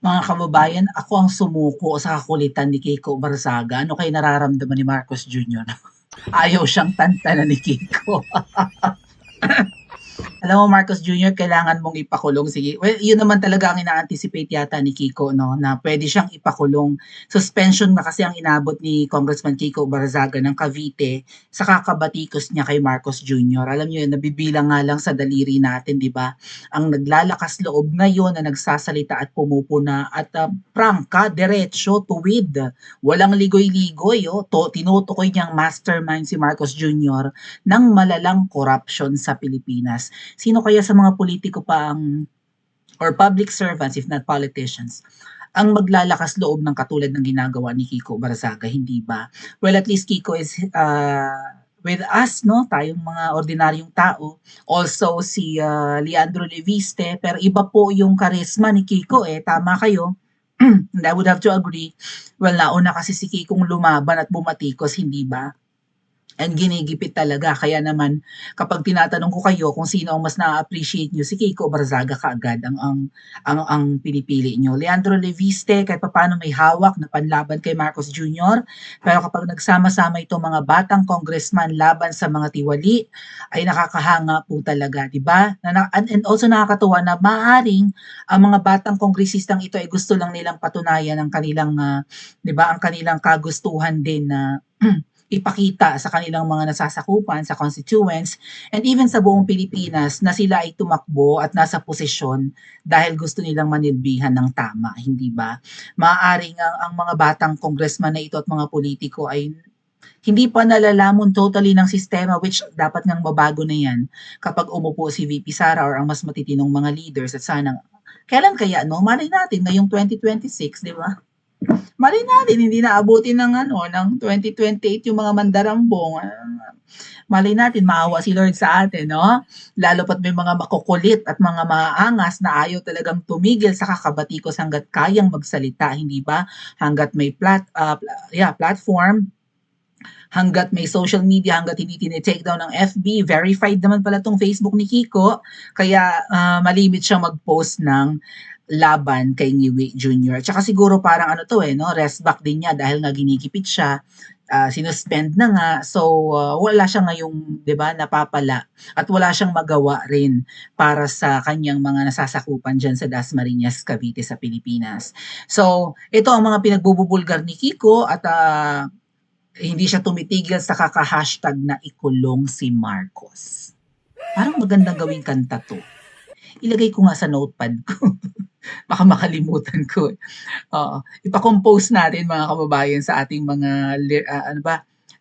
Mga kababayan, ako ang sumuko sa kakulitan ni Kiko Barzaga. Ano kaya nararamdaman ni Marcos Jr.? Ayaw siyang tantanan ni Kiko. Alam mo, Marcos Jr., kailangan mong ipakulong. Sige, well, yun naman talaga ang ina-anticipate yata ni Kiko, no? Na pwede siyang ipakulong. Suspension na kasi ang inabot ni Congressman Kiko Barzaga ng Cavite sa kakabatikos niya kay Marcos Jr. Alam niyo yun, nabibilang nga lang sa daliri natin, di ba? Ang naglalakas loob ngayon na nagsasalita at pumupuna at prangka, diretsyo, tuwid. Walang ligoy-ligoy, oh. Tinutukoy niyang mastermind si Marcos Jr. ng malalang corruption sa Pilipinas. Sino kaya sa mga politiko pa ang or public servants if not politicians ang maglalakas loob ng katulad ng ginagawa ni Kiko Barzaga, hindi ba? Well, at least Kiko is with us, no? Tayong mga ordinaryong tao. Also si Leandro Leviste, pero iba po yung karisma ni Kiko eh. Tama kayo. And I would have to agree. Well, nauna kasi si Kikong lumaban at bumatikos, hindi ba? And ginigipit talaga. Kaya naman, kapag tinatanong ko kayo kung sino ang mas na-appreciate nyo, si Kiko Barzaga kaagad ang pinipili nyo. Leandro Leviste, kahit paano may hawak na panlaban kay Marcos Jr. Pero kapag nagsama-sama itong mga batang congressman laban sa mga tiwali, ay nakakahanga po talaga, di ba? And also nakakatuwa na maaring ang mga batang kongresistang ito ay gusto lang nilang patunayan ang kanilang, di ba, ang kanilang kagustuhan din na ipakita sa kanilang mga nasasakupan, sa constituents, and even sa buong Pilipinas na sila ay tumakbo at nasa posisyon dahil gusto nilang manilbihan ng tama, hindi ba? Maaaring ang mga batang congressman na ito at mga politiko ay hindi pa nalalamon totally ng sistema, which dapat ngang mabago na yan kapag umupo si VP Sara or ang mas matitinong mga leaders at sana kailan kaya, no? Malay natin ngayong 2026, di ba? Malay natin hindi na abutin ng 2028 yung mga mandarambong. Malay natin maawa si Lord sa atin, no? Lalo pat may mga makukulit at mga maangas na ayaw talagang tumigil sa kakabatikos hangga't kayang magsalita, hindi ba? Hangga't may platform, hangga't may social media, hangga't hindi tinitake down ng FB, verified naman pala tong Facebook ni Kiko, kaya malimit siya mag-post ng laban kay Ngiwi Jr. Tsaka siguro parang rest back din niya dahil nga ginigipit siya, sinuspend na nga, so wala siya ngayong, 'di ba, napapala at wala siyang magawa rin para sa kanyang mga nasasakupan diyan sa Dasmariñas, Cavite sa Pilipinas. So, ito ang mga pinagbubulgar ni Kiko at hindi siya tumitigil sa kaka-hashtag na ikulong si Marcos. Parang magandang gawing kanta to. Ilagay ko nga sa notepad ko. Baka makalimutan ko. Ipa-compose natin mga kababayan sa ating mga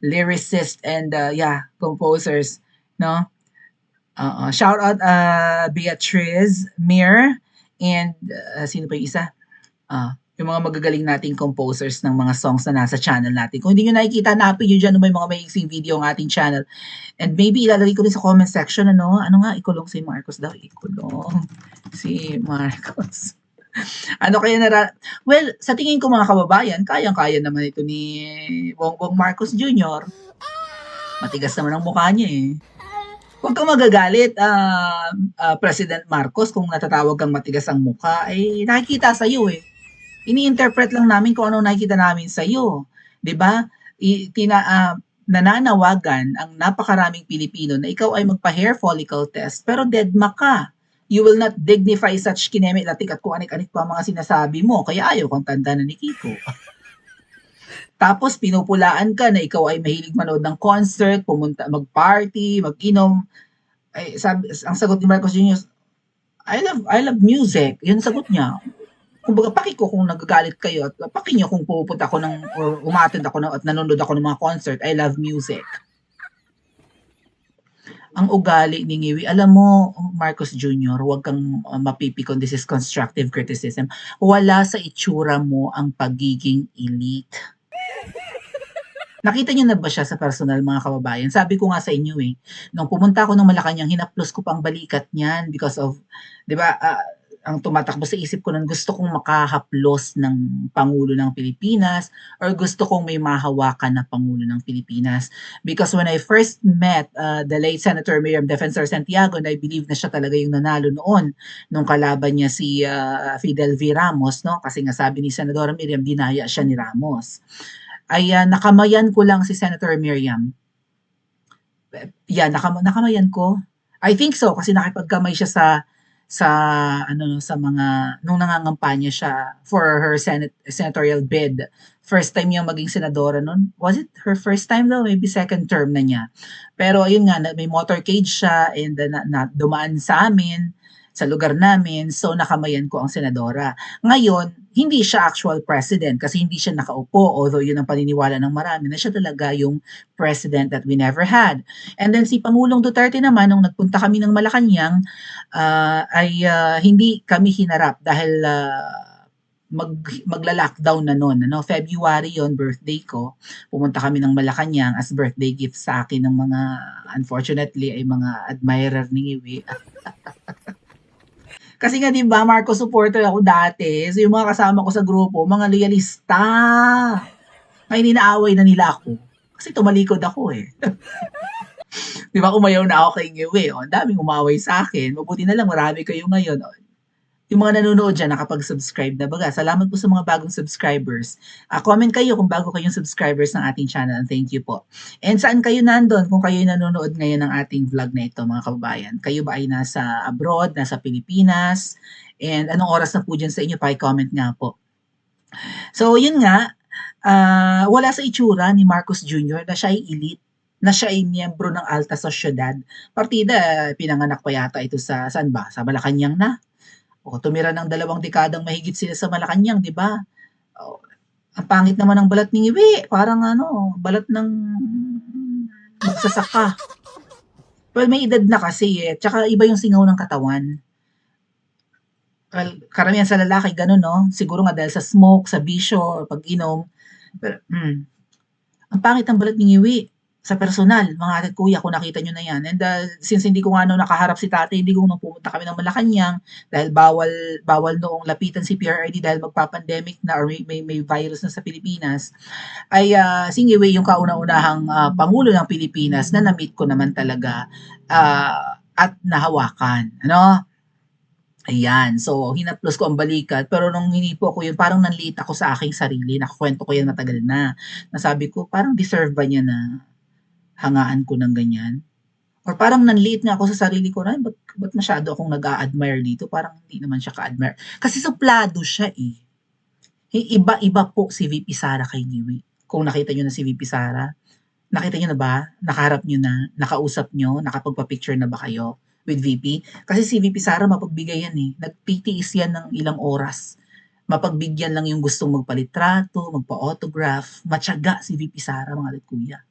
lyricist and composers, no? Shout out Beatrice Mir and sino pa yung isa? Yung mga magagaling nating composers ng mga songs na nasa channel natin. Kung hindi nyo nakikita, hanapin nyo dyan may mga maiksing video ang ating channel. And maybe ilalagay ko rin sa comment section, ano nga, ikulong si Marcos daw. Ikulong si Marcos. Ano kaya well, sa tingin ko mga kababayan, kayang-kaya naman ito ni Bongbong Marcos Jr. Matigas naman ang mukha niya eh. Huwag kang magagalit, President Marcos, kung natatawag kang matigas ang mukha, eh nakikita sa'yo eh. Ini-interpret lang namin kung ano nakikita namin sa iyo, 'di ba? Nananawagan ang napakaraming Pilipino na ikaw ay magpa-hair follicle test pero deadma ka. You will not dignify such kineme-latik at kung anik-anik pa mga sinasabi mo, kaya ayaw kang tandanan ni Kiko. Tapos pinupulaan ka na ikaw ay mahilig manood ng concert, pumunta, mag-party, mag-inom. Ay, ang sagot ni Marcos Jr., I love music. Yun ang sagot niya. Kumbaga, ko kung nagagalit kayo at nyo kung pupunta ako or umattend ako at nanonood ako ng mga concert. I love music. Ang ugali ni Ngiwi, alam mo, Marcos Jr., huwag kang mapipikon, this is constructive criticism. Wala sa itsura mo ang pagiging elite. Nakita niyo na ba siya sa personal, mga kababayan? Sabi ko nga sa inyo nung pumunta ako ng Malacanang, hinaplos ko pang balikat niyan because of, di ba, ang tumatakbo sa isip ko nun gusto kong makahaplos ng pangulo ng Pilipinas or gusto kong may mahawakan na pangulo ng Pilipinas. Because when I first met the late Senator Miriam Defensor Santiago, and I believe na siya talaga yung nanalo noon nung kalaban niya si Fidel V. Ramos, no? Kasi nga sabi ni Senadora Miriam, dinaya siya ni Ramos. Ay nakamayan ko lang si Senator Miriam. Yeah, nakamayan ko. I think so kasi nakipagkamay siya sa sa mga nung nangangampanya siya for her senatorial bid. First time niya maging senadora nun. Was it her first time though? Maybe second term na niya. Pero ayun nga, may motorcade siya and dumaan sa amin, sa lugar namin, so nakamayan ko ang senadora. Ngayon, hindi siya actual president kasi hindi siya nakaupo, although yun ang paniniwala ng marami na siya talaga yung president that we never had. And then si Pangulong Duterte naman, nung nagpunta kami ng Malacanang, hindi kami hinarap dahil magla-lockdown na noon. Ano? February yon birthday ko. Pumunta kami ng Malacanang as birthday gift sa akin ng mga, unfortunately, ay mga admirer ni Iwi. Kasi nga 'di ba, Marcos supporter ako dati. So yung mga kasama ko sa grupo, mga loyalista. Ngayon inaaway na nila ako. Kasi tumalikod ako eh. 'Di ba umayaw na ako kay Ngewe. Oh, ang daming umaway sa akin. Mabuti na lang marami kayo ngayon. Oh, yung mga nanonood dyan, nakapag-subscribe na baga. Salamat po sa mga bagong subscribers. Comment kayo kung bago kayong subscribers ng ating channel. And thank you po. And saan kayo nandun kung kayo nanonood ngayon ng ating vlog na ito, mga kababayan? Kayo ba ay nasa abroad, nasa Pilipinas? And anong oras na po dyan sa inyo? Pa-comment nga po. So, yun nga, wala sa itsura ni Marcos Jr. na siya ay elite, na siya ay miyembro ng Alta Sociedad. Partida, pinanganak pa yata ito sa, saan ba? Sa Malacanang na? O tumira ng 2 dekadang mahigit sila sa Malacanang, 'di ba? O, ang pangit naman ng balat ni Ngewe, parang balat ng magsasaka. Well, may edad na kasi eh, tsaka iba yung singaw ng katawan. Well, karamihan sa lalaki ganun, no? Siguro nga dahil sa smoke, sa bisyo, pag-inom. Pero, ang pangit ng balat ni Ngewe. Sa personal, mga ate at kuya, kung nakita nyo na yan. And since hindi ko nga nakaharap si tatay, hindi ko nung pumunta kami ng Malacanang dahil bawal noong lapitan si PRRD dahil magpa-pandemic na or may virus na sa Pilipinas, ay si Ngewe yung kauna-unahang Pangulo ng Pilipinas na na-meet ko naman talaga at nahawakan. Ano? Ayan, so hinaplos ko ang balikat, pero nung hinipo ko yun, parang nanliit ako sa aking sarili, nakakwento ko yan matagal na. Nasabi ko, parang deserve ba niya na hangaan ko ng ganyan? Or parang nanliit nga ako sa sarili ko na, ba't masyado akong nag-a-admire dito? Parang hindi naman siya ka-admire. Kasi suplado siya eh. Iba-iba po si VP Sara kay Ngewe. Kung nakita nyo na si VP Sara, nakita nyo na ba? Nakaharap nyo na? Nakausap nyo? Nakapagpa-picture na ba kayo with VP? Kasi si VP Sara mapagbigay yan eh. Nagtitiis yan ng ilang oras. Mapagbigyan lang yung gustong magpalitrato, magpa-autograph. Matyaga si VP Sara, mga kuya.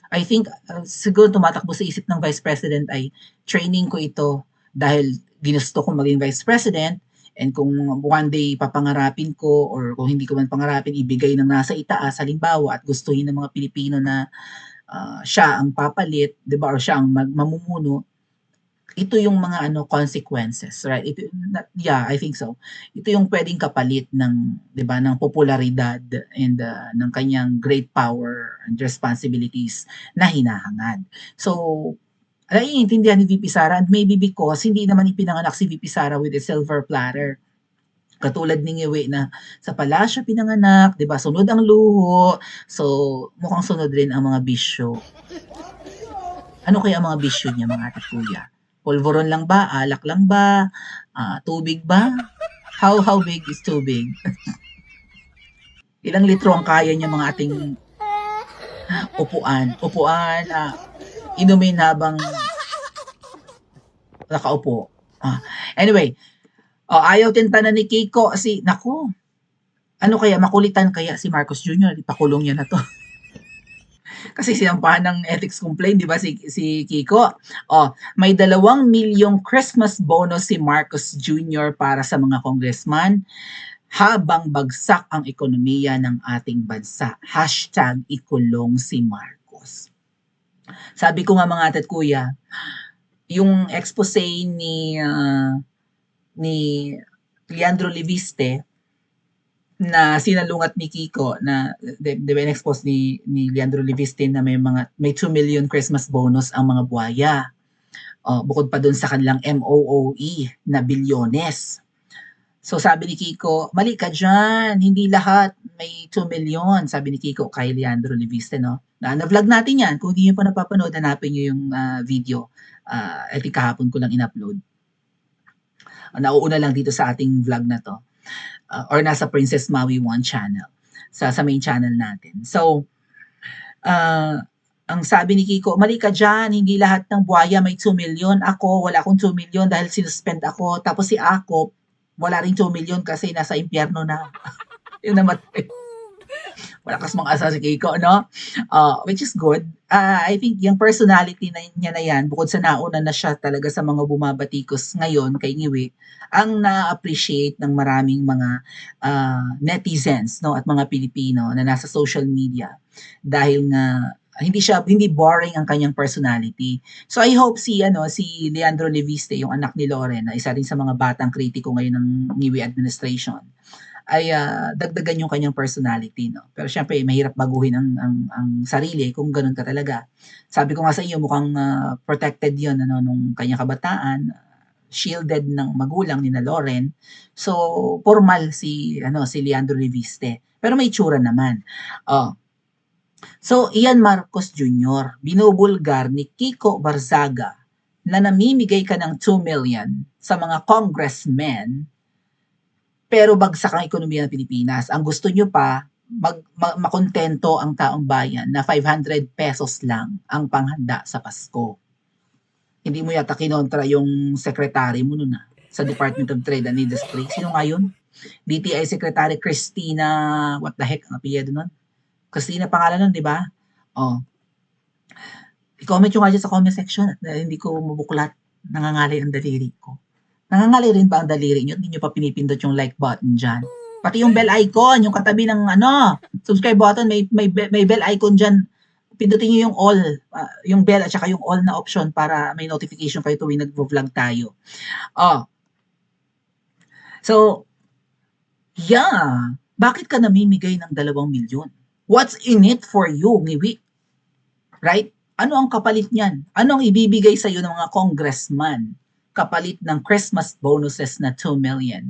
I think siguro tumatakbo sa isip ng Vice President ay training ko ito dahil ginusto kong maging Vice President and kung one day papangarapin ko or kung hindi ko man pangarapin, ibigay ng nasa itaas halimbawa at gustuhin ng mga Pilipino na siya ang papalit, 'di ba, or siya ang mamumuno, ito yung mga consequences, right? Yeah, I think so. Ito yung pwedeng kapalit ng, 'di ba, ng popularidad and ng kanyang great power and responsibilities na hinahangad. So, naiintindihan ni VP Sara and maybe because hindi naman ipinanganak si VP Sara with a silver platter. Katulad ni Ngewe na sa palasyo pinanganak, 'di ba? Sunod ang luho. So, mukhang sunod rin ang mga bisyo. Ano kaya ang mga bisyo niya, mga ate kuya? Polvoron lang ba? Alak lang ba? Tubig ba? How big is tubig? Ilang litro ang kaya niya mga ating upuan? Inumin habang nakaupo. Anyway, ayaw tintanan ni Kiko naku, ano kaya, makulitan kaya si Marcos Jr., ipakulong niya na to. Kasi sinampahan ng ethics complaint, di ba, si Kiko? May 2 milyong Christmas bonus si Marcos Jr. para sa mga congressman habang bagsak ang ekonomiya ng ating bansa. #ikulong si Marcos. Sabi ko nga mga ate at kuya, yung expose ni Leandro Leviste na sinalungat ni Kiko na di ba in-expose ni Leandro Leviste na may 2 million Christmas bonus ang mga buhaya. Bukod pa dun sa kanilang MOOE na bilyones. So sabi ni Kiko, mali ka dyan, hindi lahat may 2 million, sabi ni Kiko kay Leandro Leviste, no? Na-vlog natin yan, kung hindi nyo pa napapanood, hanapin nyo yung video. I think kahapon ko lang in-upload. Nauuna lang dito sa ating vlog na to. Or nasa Princess Maui 1 channel, sa main channel natin. So, ang sabi ni Kiko, mali ka dyan, hindi lahat ng buhaya may 2 million. Ako, wala akong 2 million dahil sinuspend ako. Tapos si Akop, wala rin 2 million kasi nasa impyerno na. Yung namatay. Malakas mga asa si Kiko, no? Which is good. I think yung personality niya na yan, bukod sa nauna na siya talaga sa mga bumabatikos ngayon kay Ngiwi, ang na-appreciate ng maraming mga netizens, no, at mga Pilipino na nasa social media dahil nga hindi boring ang kanyang personality. So I hope si Leandro Leviste, yung anak ni Loren, na isa rin sa mga batang kritiko ngayon ng Ngiwi administration, ay dagdagan yung kanyang personality, no. Pero syempre mahirap baguhin ang sarili kung ganoon ka talaga. Sabi ko nga sa inyo, mukhang protected 'yon nung kanyang kabataan, shielded ng magulang ni na Loren. So formal si Leandro Leviste. Pero may itsura naman. So, Ian Marcos Jr., binubulgar ni Kiko Barzaga na namimigay ka ng 2 million sa mga congressmen pero bagsak ang ekonomiya ng Pilipinas. Ang gusto nyo pa, makontento ang taong bayan na 500 pesos lang ang panghanda sa Pasko. Hindi mo yata kinontra yung secretary mo nun sa Department of Trade and Industry. Sino nga yun? DTI Secretary Christina, what the heck ang apelyido nun? Christina pangalan nun, di ba? I-comment nyo nga dyan sa comment section at hindi ko mabuklat. Nangangalay ang daliri ko. Nangangalay rin ba ang daliri nyo? Hindi nyo pa pinipindot yung like button dyan. Pati yung bell icon, yung katabi ng subscribe button, may bell icon dyan. Pindutin nyo yung all, yung bell at saka yung all na option para may notification kayo tuwing nag-vlog tayo. So, yeah. Bakit ka namimigay ng 2 milyon? What's in it for you, Ngiwi? Right? Ano ang kapalit niyan? Ano ang ibibigay sa iyo ng mga congressman kapalit ng Christmas bonuses na 2 million?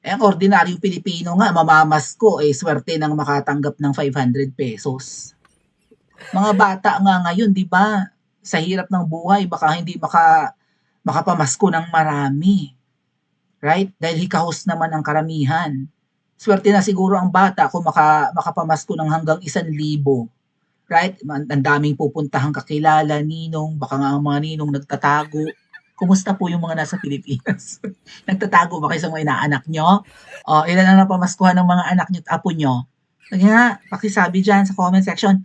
Ang ordinaryong Pilipino nga, mamamasko, swerte nang makatanggap ng 500 pesos. Mga bata nga ngayon, di ba, sa hirap ng buhay, baka hindi makapamasko ng marami. Right? Dahil hikahos naman ang karamihan. Swerte na siguro ang bata kung makapamasko ng hanggang 1,000. Right? Ang daming pupuntahang kakilala, ninong, baka nga ang mga ninong nagtatago. Kumusta po yung mga nasa Pilipinas? Nagtatago ba kayo sa mga inaanak nyo? Ilan ang napamaskuhan ng mga anak nyo at apo nyo? Kaya pakisabi dyan sa comment section.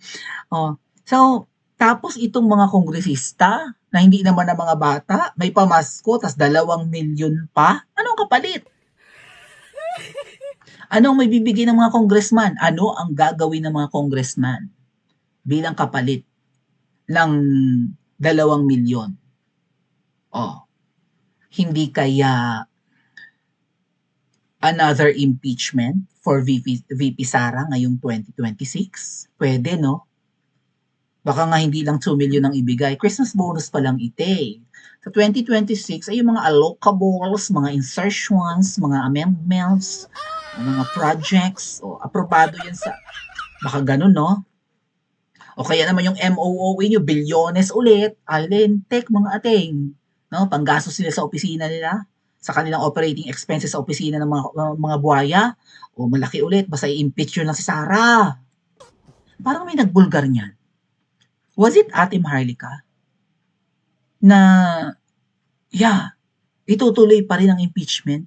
So, tapos itong mga kongresista na hindi naman ng mga bata, may pamasko, tas 2 milyon pa? Anong kapalit? Anong may bibigay ng mga congressman? Ano ang gagawin ng mga congressman bilang kapalit ng 2 milyon? Hindi kaya another impeachment for VP Sara ngayong 2026? Pwede, no? Baka nga hindi lang 2 million ang ibigay. Christmas bonus pa lang ite. Sa 2026 ay yung mga allocables, mga insertions, mga amendments, mga projects, aprobado yan sa, baka ganun, no? O kaya naman yung MOOE nyo, bilyones ulit, Island-Tech, mga ating, no? Panggastos nila sa opisina nila, sa kanilang operating expenses sa opisina ng mga buhaya, o malaki ulit, basta i-impeach yun lang si Sara. Parang may nagbulgar niyan. Was it Ate Maharlika? Na, itutuloy pa rin ang impeachment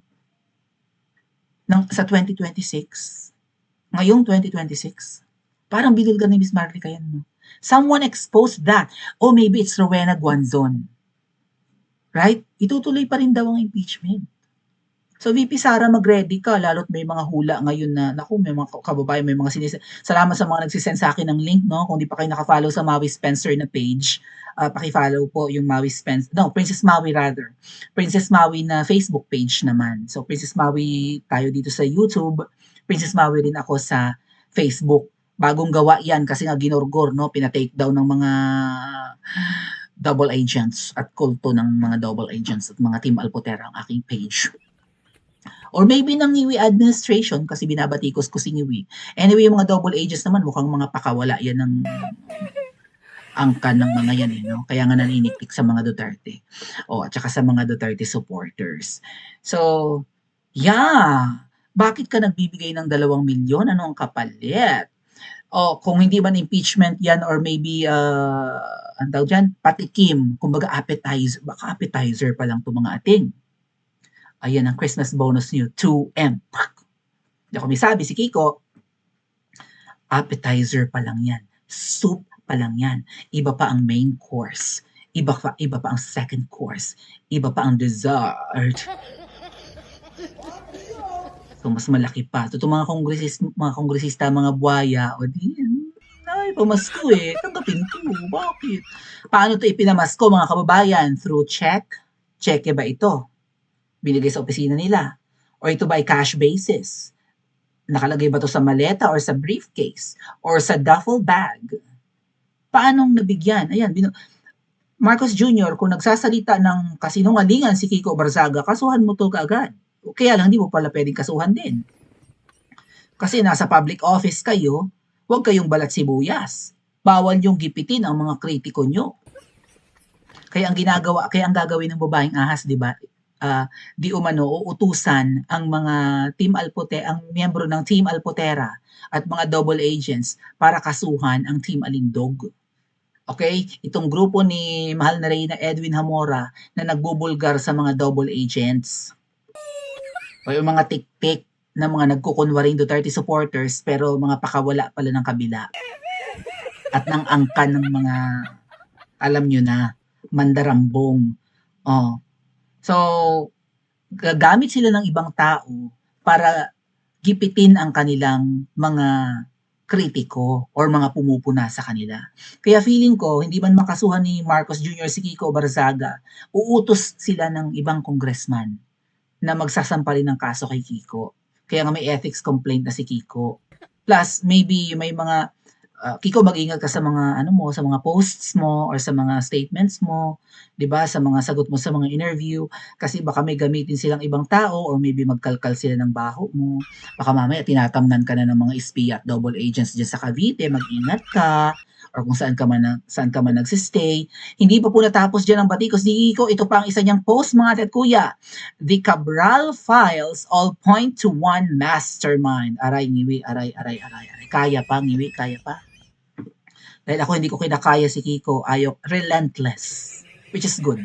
sa 2026, ngayong 2026, parang binulgar ni Miss Maharlika yan, no? Someone exposed that. Or maybe it's Rowena Guanzon. Right? Itutuloy pa rin daw ang impeachment. So VP Sara, mag-ready ka lalo't may mga hula ngayon na naku, may mga kababayan, may mga salamat sa mga nagse-send sa'kin ng link 'no, kung di pa kayo naka-follow sa Maui Spencer na page, paki-follow po yung Maui no, Princess Maui rather. Princess Maui na Facebook page naman. So Princess Maui tayo dito sa YouTube, Princess Maui rin ako sa Facebook. Bagong gawa 'yan kasi nga ginorgor 'no, pina-take down ng mga double agents at kulto ng mga double agents at mga Team Alpotera ang aking page. Or maybe ng Niwi administration kasi binabatikos ko si Niwi. Anyway, yung mga double agents naman mukhang mga pakawala yan ng angkan ng mga yan eh, no? Kaya nga naniniktik sa mga Duterte. O, at saka sa mga Duterte supporters. So, yeah. Bakit ka nagbibigay ng 2 milyon? Ano ang kapalit? O, kung hindi man impeachment yan or maybe, ang tawag dyan, patikim. Kumbaga appetizer. Baka appetizer pa lang itong mga ating. Ayan ang Christmas bonus niyo, 2M. Hindi ako may sabi, si Kiko, appetizer pa lang yan. Soup pa lang yan. Iba pa ang main course. Iba pa ang second course. Iba pa ang dessert. So, mas malaki pa. So, itong mga kongresista, mga buhaya, o di, ay, pamasko eh. Tanggapin ko. Bakit? Paano ito ipinamasko, mga kababayan? Through check? Cheque ba ito? Binigay sa opisina nila? Or ito ba ay cash basis? Nakalagay ba ito sa maleta or sa briefcase? Or sa duffel bag? Paanong nabigyan? Ayan, Marcos Jr., kung nagsasalita ng kasinungalingan si Kiko Barzaga, kasuhan mo to kaagad. Kaya lang, hindi mo pala pwedeng kasuhan din. Kasi nasa public office kayo, huwag kayong balat sibuyas. Bawal yung gipitin ang mga kritiko nyo. Kaya ang gagawin ng babaeng ahas, di ba? Di umano uutusan ang mga ang miyembro ng Team Alpotera at mga double agents para kasuhan ang Team Alindog. Okay? Itong grupo ni mahal na Reyna Edwin Hamora na nagbubulgar sa mga double agents. O yung mga tik-tik na mga nagkukunwaring Duterte supporters pero mga pakawala pala ng kabila. At ng angkan ng mga, alam nyo na, mandarambong. Oh. So, gagamit sila ng ibang tao para gipitin ang kanilang mga kritiko or mga pumupuna sa kanila. Kaya feeling ko, hindi man makasuhan ni Marcos Jr. si Kiko Barzaga, uutos sila ng ibang congressman na magsasampa rin ng kaso kay Kiko. Kaya nga may ethics complaint na si Kiko. Plus, maybe may mga Kiko, mag-ingat ka sa mga sa mga posts mo or sa mga statements mo, 'di ba? Sa mga sagot mo sa mga interview kasi baka may gamitin silang ibang tao or maybe magkalkal sila ng baho mo. Baka mamaya tinatamnan ka na ng mga espiya at double agents diyan sa Cavite, mag-ingat ka or kung saan ka man nagsi-stay. Hindi pa po natapos diyan ang batikos ni Kiko. Ito pa ang isa niyang post, mga ate at kuya. The Cabral files all point to one mastermind. Aray, ngiwi, aray. Kaya pa, ngiwi, kaya pa. Dahil ako hindi ko kinakaya si Kiko, relentless, which is good.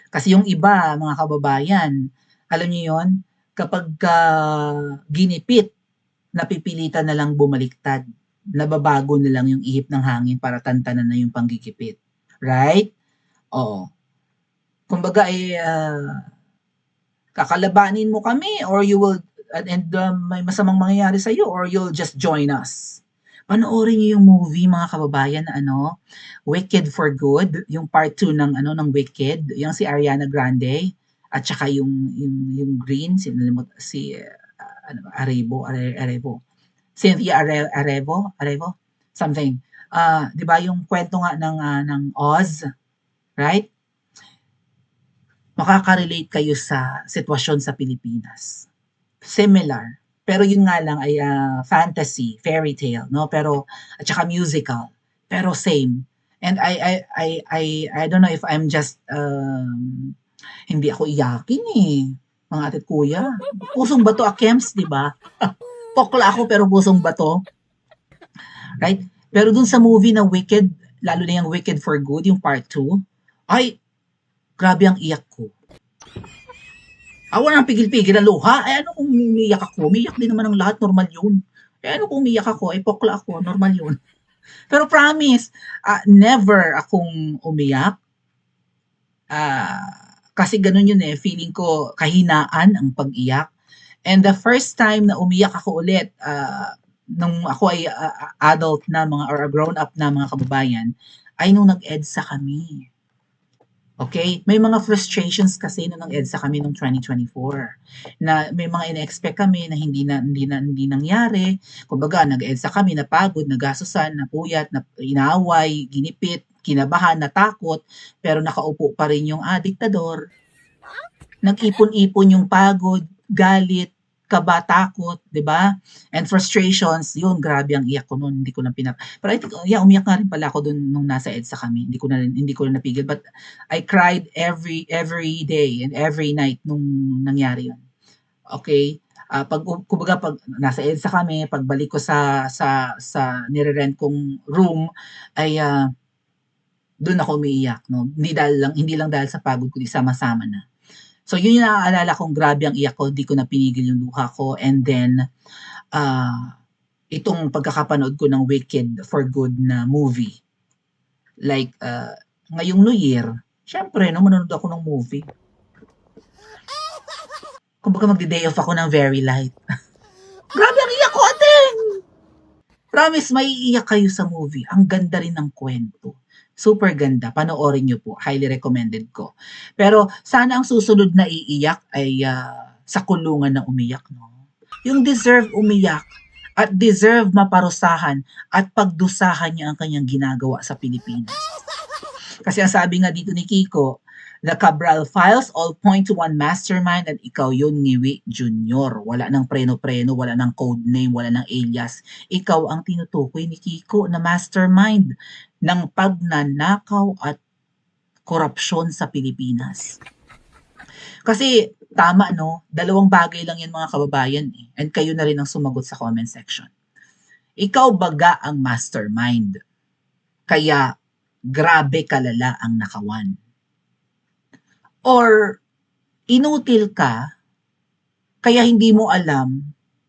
Kasi yung iba, mga kababayan, alam niyo yon, kapag ginipit, napipilitan na lang bumaliktad. Nababago na lang yung ihip ng hangin para tantanan na yung panggigipit. Right? Oo. Kumbaga kakalabanin mo kami or you will, may masamang mangyayari sa'yo or you'll just join us. Panoorin niyo yung movie, mga kababayan, na Wicked for Good, yung part 2 ng Wicked, yung si Ariana Grande at saka yung Green, si Arevalo. Cynthia Arevalo, something. 'Di ba yung kwento nga ng Oz, right? Makaka-relate kayo sa sitwasyon sa Pilipinas. Similar. Pero yun nga lang ay fantasy, fairy tale, no? Pero at saka musical, pero same. And I don't know if I'm just hindi ako iyakin eh, mga ate at kuya. Pusong bato Akems, di ba? Pokla ako pero pusong bato. Right? Pero dun sa movie na Wicked, lalo na yung Wicked for Good, yung part 2, ay, grabe ang iyak ko. Wala nang pigil-pigil ang luha. Ano kung umiyak ako? Umiyak din naman ang lahat, normal yun. Ano kung umiyak ako? Pokla ako, normal yun. Pero promise, never akong umiyak. Kasi gano'n yun, eh, feeling ko kahinaan ang pag-iyak. And the first time na umiyak ako ulit, nung ako ay, adult na mga or grown up na mga kababayan, ay nung nag-EDSA kami. Okay, may mga frustrations kasi nung nag-EDSA kami nung 2024 na may mga ine-expect kami na hindi nangyari. Kumbaga nag-EDSA kami, napagod, nagastusan, napuyat, inaway, ginipit, kinabahan, natakot, pero nakaupo pa rin yung diktador. Nag-ipon-ipon yung pagod, galit, kaba, takot, 'di ba? And frustrations, yun grabe ang iyak ko no'n, hindi ko na pero I think, yeah, umiyak nga rin pala ako do'n nung nasa EDSA kami, hindi ko na napigil but I cried every day and every night nung nangyari yun. Okay, 'pag kumbaga 'pag nasa EDSA kami, pagbalik ko sa nire-rent kong room ay, dun ako umiiyak 'no, hindi lang dahil sa pagod kundi sama-sama na. So yun yung naaalala kong grabe ang iyak ko, di ko na pinigil yung luha ko and then, itong pagkakapanood ko ng Wicked for Good na movie. Like, ngayong New Year, siyempre 'no, manonood ako ng movie. Kumbaga magde-day off ako ng very light. Grabe ang iyak ko, ate! Promise maiiyak kayo sa movie, ang ganda rin ng kwento. Super ganda, panoorin niyo po, highly recommended ko. Pero sana ang susunod na iiyak ay, sa kulungan na umiyak 'no. Yung deserve umiyak at deserve maparusahan at pagdusahan niya ang kanyang ginagawa sa Pilipinas. Kasi ang sabi nga dito ni Kiko, the Cabral files all point to one mastermind at ikaw yun, Ngiwi Junior. Wala ng preno-preno, wala ng code name, wala ng alias. Ikaw ang tinutukoy ni Kiko na mastermind ng pagnanakaw at korupsyon sa Pilipinas. Kasi tama 'no, dalawang bagay lang 'yan mga kababayan, eh, and kayo na rin ang sumagot sa comment section. Ikaw baga ang mastermind, kaya grabe kalala ang nakawan. Or inutil ka, kaya hindi mo alam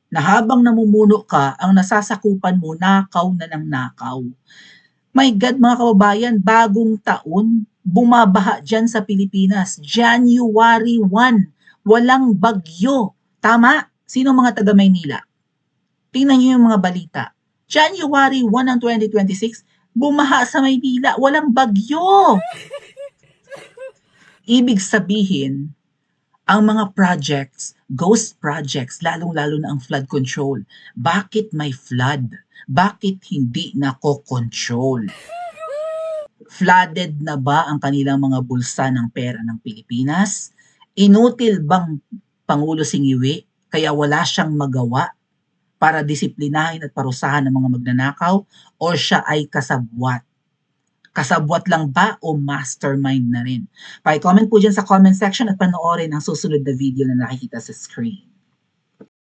na habang namumuno ka, ang nasasakupan mo nakaw na ng nakaw. My God mga kababayan, bagong taon, bumabaha dyan sa Pilipinas. January 1, walang bagyo. Tama? Sino mga taga Maynila? Tingnan niyo yung mga balita. January 1 ng 2026, bumaha sa Maynila, walang bagyo. Ibig sabihin, ang mga projects, ghost projects, lalong-lalo na ang flood control. Bakit may flood? Bakit hindi nako-control? Flooded na ba ang kanilang mga bulsa ng pera ng Pilipinas? Inutil bang Pangulo Singiwi kaya wala siyang magawa para disiplinahin at parusahan ng mga magnanakaw o siya ay kasabwat? Kasabwat lang ba o mastermind na rin? Pa-comment po dyan sa comment section at panoorin ang susunod na video na nakikita sa screen.